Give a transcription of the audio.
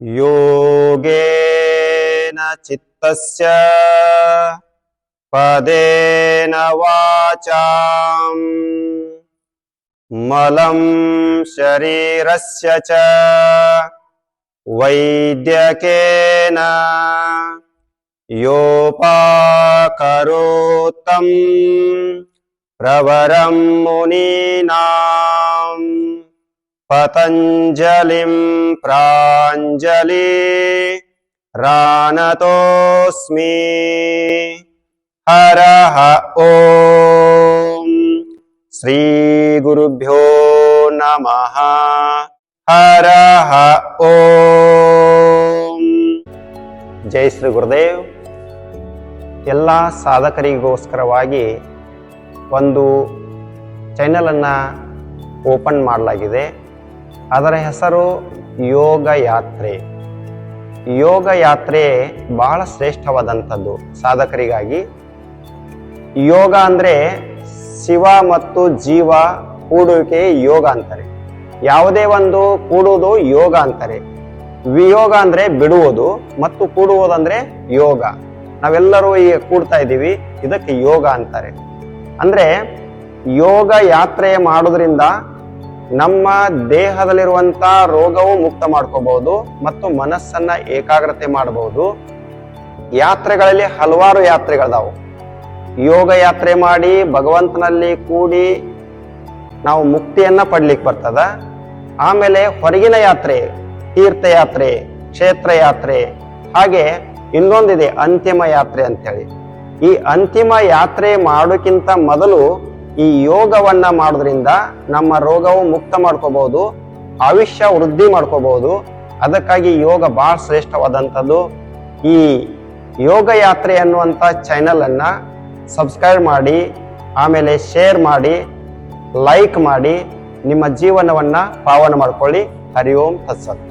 ಯೋಗೇನ ಚಿತ್ತಸ್ಯ ಪದೇನ ವಾಚಾಂ ಮಲಂ ಶರೀರಸ್ಯ ಚ ವೈದ್ಯಕೇನ ಯೋಪಾಕರೋತ್ತಂ ಪ್ರವರಂ ಮುನೀನಾಂ ಪತಂಜಲಿಂ ಪ್ರಾಂಜಲಿ ರಾನತೋಸ್ಮಿ. ಹರಃ ಓಂ ಶ್ರೀ ಗುರುಭ್ಯೋ ನಮಃ. ಹರಃ ಓಂ. ಜೈ ಶ್ರೀ ಗುರುದೇವ್. ಎಲ್ಲ ಸಾಧಕರಿಗೋಸ್ಕರವಾಗಿ ಒಂದು ಚಾನೆಲನ್ನು ಓಪನ್ ಮಾಡಲಾಗಿದೆ. ಅದರ ಹೆಸರು ಯೋಗ ಯಾತ್ರೆ. ಯೋಗ ಯಾತ್ರೆ ಬಹಳ ಶ್ರೇಷ್ಠವಾದಂಥದ್ದು ಸಾಧಕರಿಗಾಗಿ. ಯೋಗ ಅಂದರೆ ಶಿವ ಮತ್ತು ಜೀವ ಕೂಡುವಿಕೆ ಯೋಗ ಅಂತಾರೆ. ಯಾವುದೇ ಒಂದು ಕೂಡುವುದು ಯೋಗ ಅಂತಾರೆ. ವಿಯೋಗ ಅಂದರೆ ಬಿಡುವುದು ಮತ್ತು ಕೂಡುವುದಂದ್ರೆ ಯೋಗ. ನಾವೆಲ್ಲರೂ ಈಗ ಕೂಡ್ತಾ ಇದ್ದೀವಿ, ಇದಕ್ಕೆ ಯೋಗ ಅಂತಾರೆ. ಅಂದರೆ ಯೋಗ ಯಾತ್ರೆ ಮಾಡೋದ್ರಿಂದ ನಮ್ಮ ದೇಹದಲ್ಲಿರುವಂಥ ರೋಗವು ಮುಕ್ತ ಮಾಡ್ಕೋಬಹುದು ಮತ್ತು ಮನಸ್ಸನ್ನ ಏಕಾಗ್ರತೆ ಮಾಡಬಹುದು. ಯಾತ್ರೆಗಳಲ್ಲಿ ಹಲವಾರು ಯಾತ್ರೆಗಳಿದಾವು. ಯೋಗ ಯಾತ್ರೆ ಮಾಡಿ ಭಗವಂತನಲ್ಲಿ ಕೂಡಿ ನಾವು ಮುಕ್ತಿಯನ್ನ ಪಡ್ಲಿಕ್ಕೆ ಬರ್ತದ. ಆಮೇಲೆ ಹೊರಗಿನ ಯಾತ್ರೆ, ತೀರ್ಥಯಾತ್ರೆ, ಕ್ಷೇತ್ರ ಯಾತ್ರೆ, ಹಾಗೆ ಇನ್ನೊಂದಿದೆ ಅಂತಿಮ ಯಾತ್ರೆ ಅಂತೇಳಿ. ಈ ಅಂತಿಮ ಯಾತ್ರೆ ಮಾಡೋಕ್ಕಿಂತ ಮೊದಲು ಈ ಯೋಗವನ್ನ ಮಾಡೋದ್ರಿಂದ ನಮ್ಮ ರೋಗವು ಮುಕ್ತ ಮಾಡ್ಕೋಬಹುದು, ಆಯುಷ್ಯ ವೃದ್ಧಿ ಮಾಡ್ಕೋಬಹುದು. ಅದಕ್ಕಾಗಿ ಯೋಗ ಬಹಳ ಶ್ರೇಷ್ಠವಾದಂಥದ್ದು. ಈ ಯೋಗ ಯಾತ್ರೆ ಅನ್ನುವಂಥ ಚಾನೆಲ್ ಅನ್ನ ಸಬ್ಸ್ಕ್ರೈಬ್ ಮಾಡಿ, ಆಮೇಲೆ ಶೇರ್ ಮಾಡಿ, ಲೈಕ್ ಮಾಡಿ, ನಿಮ್ಮ ಜೀವನವನ್ನ ಪಾವನ ಮಾಡ್ಕೊಳ್ಳಿ. ಹರಿ ಓಂ ತತ್ಸತ್.